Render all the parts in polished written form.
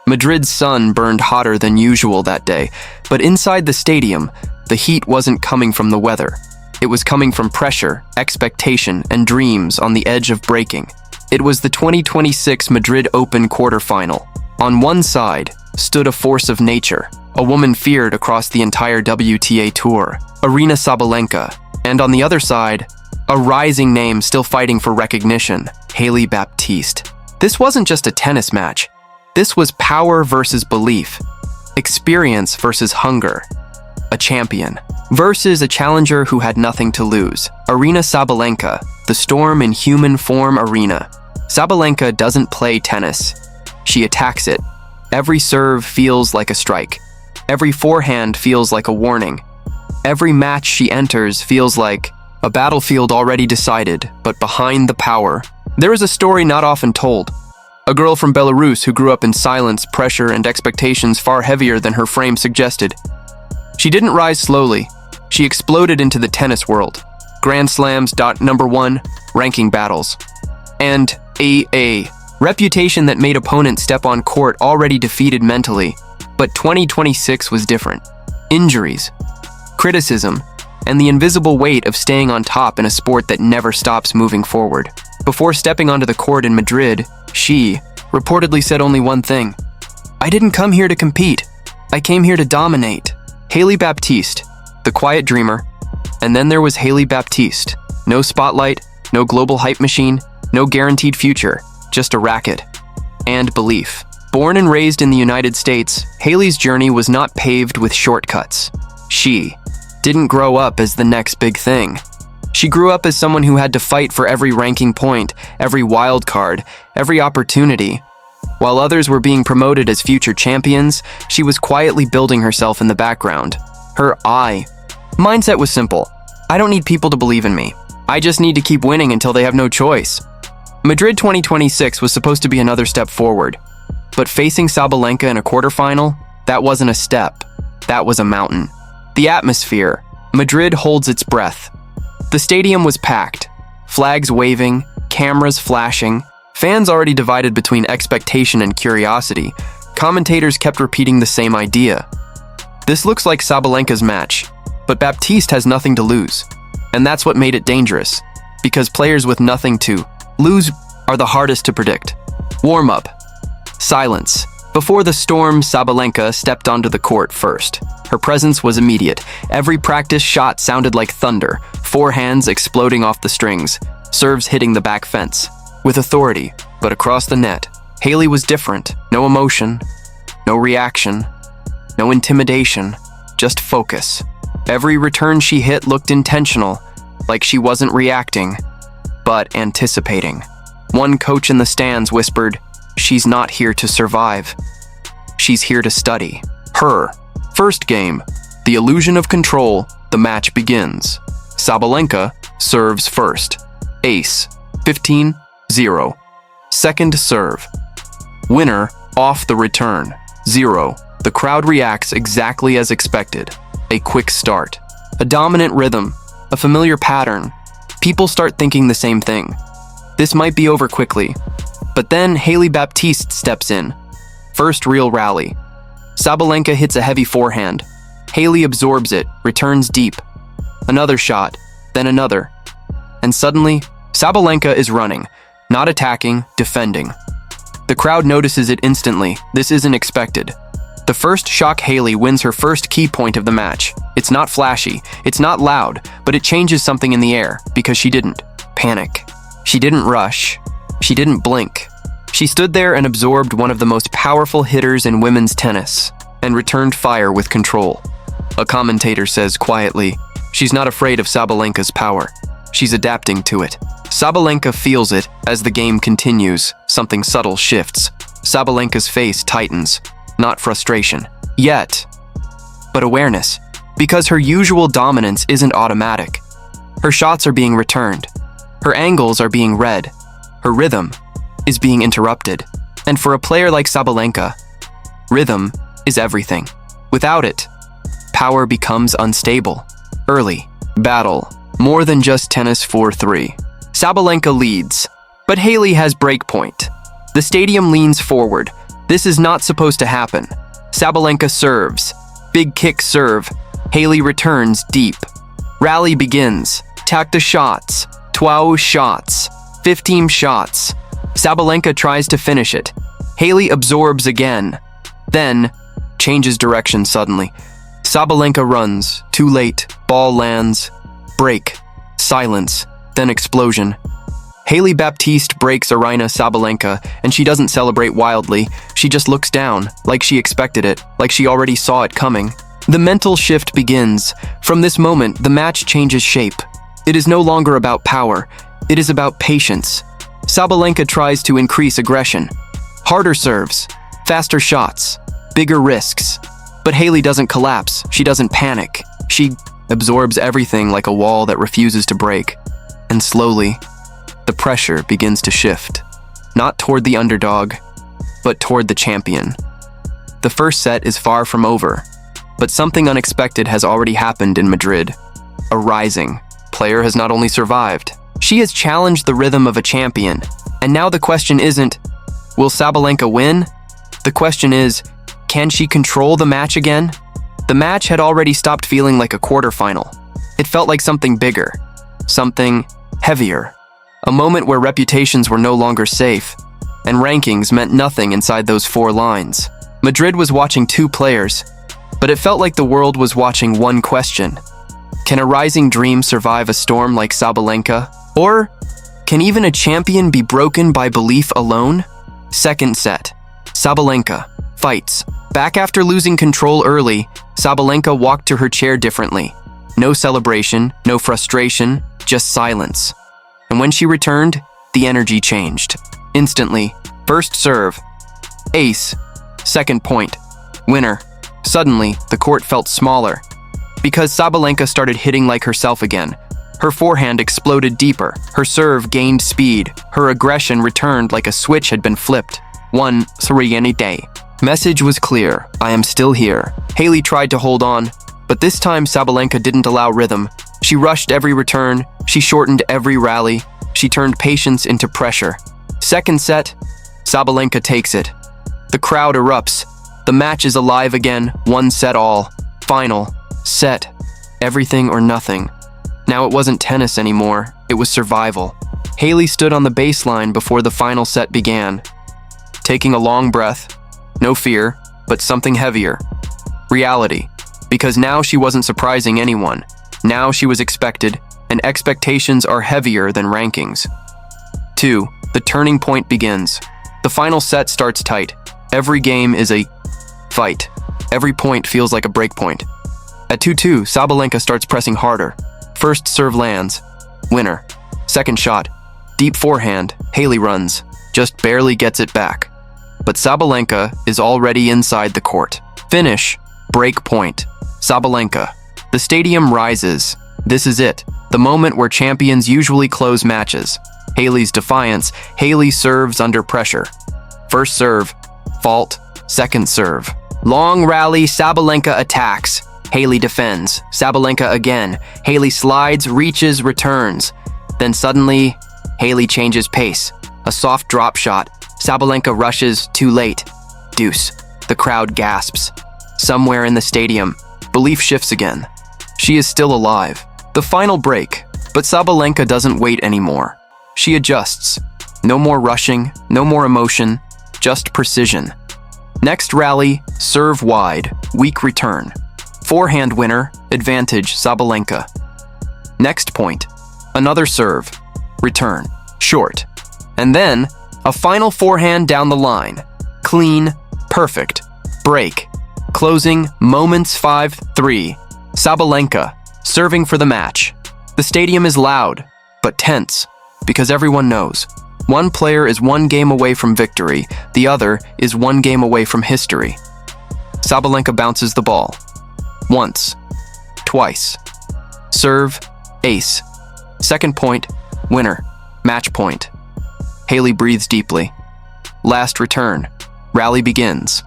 Madrid's sun burned hotter than usual that day, but inside the stadium, the heat wasn't coming from the weather. It was coming from pressure, expectation, and dreams on the edge of breaking. It was the 2026 Madrid Open Quarterfinal. On one side stood a force of nature, a woman feared across the entire WTA Tour, Aryna Sabalenka, and on the other side, a rising name still fighting for recognition, Hailey Baptiste. This wasn't just a tennis match. This was power versus belief, experience versus hunger, a champion versus a challenger who had nothing to lose. Aryna Sabalenka, the storm in human form Aryna. Sabalenka doesn't play tennis. She attacks it. Every serve feels like a strike. Every forehand feels like a warning. Every match she enters feels like a battlefield already decided, but behind the power, there is a story not often told. A girl from Belarus who grew up in silence, pressure, and expectations far heavier than her frame suggested. She didn't rise slowly. She exploded into the tennis world. Grand Slams, #1, ranking battles. And a reputation that made opponents step on court already defeated mentally. But 2026 was different. Injuries, criticism, and the invisible weight of staying on top in a sport that never stops moving forward. Before stepping onto the court in Madrid, she reportedly said only one thing: "I didn't come here to compete. I came here to dominate." Hailey Baptiste, the quiet dreamer. And then there was Hailey Baptiste. No spotlight, no global hype machine, no guaranteed future, just a racket and belief. Born and raised in the United States, Hailey's journey was not paved with shortcuts. She didn't grow up as the next big thing. She grew up as someone who had to fight for every ranking point, every wild card, every opportunity. While others were being promoted as future champions, she was quietly building herself in the background. Her mindset was simple. I don't need people to believe in me. I just need to keep winning until they have no choice. Madrid 2026 was supposed to be another step forward. But facing Sabalenka in a quarterfinal, that wasn't a step. That was a mountain. The atmosphere. Madrid holds its breath. The stadium was packed. Flags waving, cameras flashing. Fans already divided between expectation and curiosity. Commentators kept repeating the same idea. This looks like Sabalenka's match, but Baptiste has nothing to lose. And that's what made it dangerous, because players with nothing to lose are the hardest to predict. Warm-up. Silence. Before the storm, Sabalenka stepped onto the court first. Her presence was immediate. Every practice shot sounded like thunder, forehands exploding off the strings, serves hitting the back fence. With authority, but across the net, Hailey was different. No emotion, no reaction, no intimidation, just focus. Every return she hit looked intentional, like she wasn't reacting, but anticipating. One coach in the stands whispered, "She's not here to survive. She's here to study." Her first game, the illusion of control, the match begins. Sabalenka serves first. Ace, 15-0. Second serve. Winner off the return, 0. The crowd reacts exactly as expected. A quick start. A dominant rhythm. A familiar pattern. People start thinking the same thing. This might be over quickly. But then Hailey Baptiste steps in. First real rally. Sabalenka hits a heavy forehand. Hailey absorbs it, returns deep. Another shot, then another. And suddenly, Sabalenka is running, not attacking, defending. The crowd notices it instantly. This isn't expected. The first shock, Hailey wins her first key point of the match. It's not flashy, it's not loud, but it changes something in the air, because she didn't panic. She didn't rush. She didn't blink. She stood there and absorbed one of the most powerful hitters in women's tennis, and returned fire with control. A commentator says quietly, "She's not afraid of Sabalenka's power. She's adapting to it." Sabalenka feels it as the game continues. Something subtle shifts. Sabalenka's face tightens. Not frustration yet, but awareness, because her usual dominance isn't automatic. Her shots are being returned. Her angles are being read. Her rhythm is being interrupted. And for a player like Sabalenka, rhythm is everything. Without it, power becomes unstable. Early battle, more than just tennis 4-3. Sabalenka leads, but Hailey has break point. The stadium leans forward. This is not supposed to happen. Sabalenka serves. Big kick serve. Hailey returns deep. Rally begins. Takta shots. 12 shots. 15 shots. Sabalenka tries to finish it. Hailey absorbs again. Then, changes direction suddenly. Sabalenka runs. Too late. Ball lands. Break. Silence. Then explosion. Hailey Baptiste breaks Aryna Sabalenka, and she doesn't celebrate wildly. She just looks down, like she expected it, like she already saw it coming. The mental shift begins. From this moment, the match changes shape. It is no longer about power. It is about patience. Sabalenka tries to increase aggression. Harder serves, faster shots, bigger risks. But Hailey doesn't collapse. She doesn't panic. She absorbs everything like a wall that refuses to break. And slowly, the pressure begins to shift. Not toward the underdog, but toward the champion. The first set is far from over, but something unexpected has already happened in Madrid. A rising player has not only survived, she has challenged the rhythm of a champion. And now the question isn't, will Sabalenka win? The question is, can she control the match again? The match had already stopped feeling like a quarterfinal. It felt like something bigger, something heavier. A moment where reputations were no longer safe, and rankings meant nothing inside those 4 lines. Madrid was watching 2 players, but it felt like the world was watching one question. Can a rising dream survive a storm like Sabalenka? Or can even a champion be broken by belief alone? Second set. Sabalenka fights. Back after losing control early, Sabalenka walked to her chair differently. No celebration, no frustration, just silence. And when she returned, the energy changed. Instantly. First serve. Ace. Second point. Winner. Suddenly, the court felt smaller. Because Sabalenka started hitting like herself again. Her forehand exploded deeper. Her serve gained speed. Her aggression returned like a switch had been flipped. 1-3 any day. Message was clear. I am still here. Hailey tried to hold on, but this time Sabalenka didn't allow rhythm. She rushed every return. She shortened every rally. She turned patience into pressure. Second set, Sabalenka takes it. The crowd erupts. The match is alive again, 1 set all. Final. Set. Everything or nothing. Now it wasn't tennis anymore. It was survival. Hailey stood on the baseline before the final set began. Taking a long breath. No fear, but something heavier. Reality. Because now she wasn't surprising anyone. Now she was expected, and expectations are heavier than rankings. 2. The turning point begins. The final set starts tight. Every game is a fight. Every point feels like a break point. At 2-2, Sabalenka starts pressing harder. First serve lands. Winner. Second shot. Deep forehand. Hailey runs. Just barely gets it back. But Sabalenka is already inside the court. Finish. Break point. Sabalenka. The stadium rises. This is it. The moment where champions usually close matches. Hailey's defiance. Hailey serves under pressure. First serve. Fault. Second serve. Long rally. Sabalenka attacks. Hailey defends. Sabalenka again. Hailey slides, reaches, returns. Then suddenly, Hailey changes pace. A soft drop shot. Sabalenka rushes, too late. Deuce. The crowd gasps. Somewhere in the stadium, belief shifts again. She is still alive. The final break, but Sabalenka doesn't wait anymore. She adjusts. No more rushing, no more emotion, just precision. Next rally, serve wide, weak return. Forehand winner, advantage Sabalenka. Next point, another serve, return, short. And then, a final forehand down the line. Clean, perfect, break. Closing, moments 5-3. Sabalenka, serving for the match. The stadium is loud, but tense, because everyone knows. One player is 1 game away from victory, the other is 1 game away from history. Sabalenka bounces the ball. Once. Twice. Serve, ace. Second point, winner. Match point. Hailey breathes deeply. Last return. Rally begins.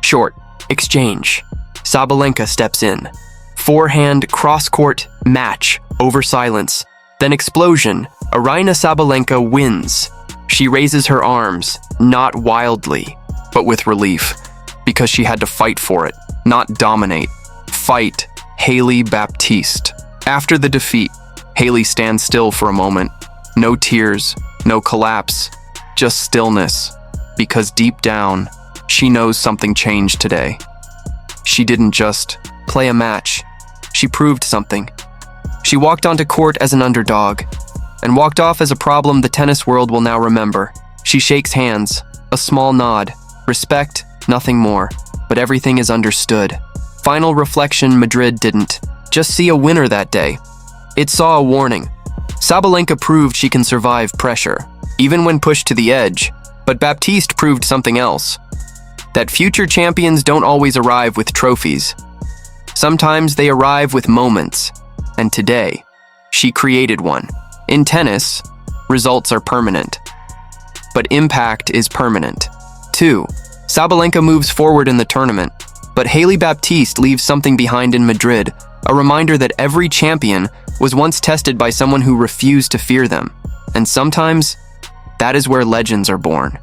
Short. Exchange. Sabalenka steps in. Forehand, cross-court, match, over silence. Then explosion. Aryna Sabalenka wins. She raises her arms, not wildly, but with relief, because she had to fight for it, not dominate. Fight Hailey Baptiste. After the defeat, Hailey stands still for a moment. No tears, no collapse, just stillness, because deep down, she knows something changed today. She didn't just play a match, she proved something. She walked onto court as an underdog, and walked off as a problem the tennis world will now remember. She shakes hands, a small nod, respect, nothing more, but everything is understood. Final reflection, Madrid didn't just see a winner that day. It saw a warning. Sabalenka proved she can survive pressure, even when pushed to the edge, but Baptiste proved something else. That future champions don't always arrive with trophies. Sometimes they arrive with moments, and today, she created one. In tennis, results are permanent, but impact is permanent. 2. Sabalenka moves forward in the tournament, but Hailey Baptiste leaves something behind in Madrid, a reminder that every champion was once tested by someone who refused to fear them. And sometimes, that is where legends are born.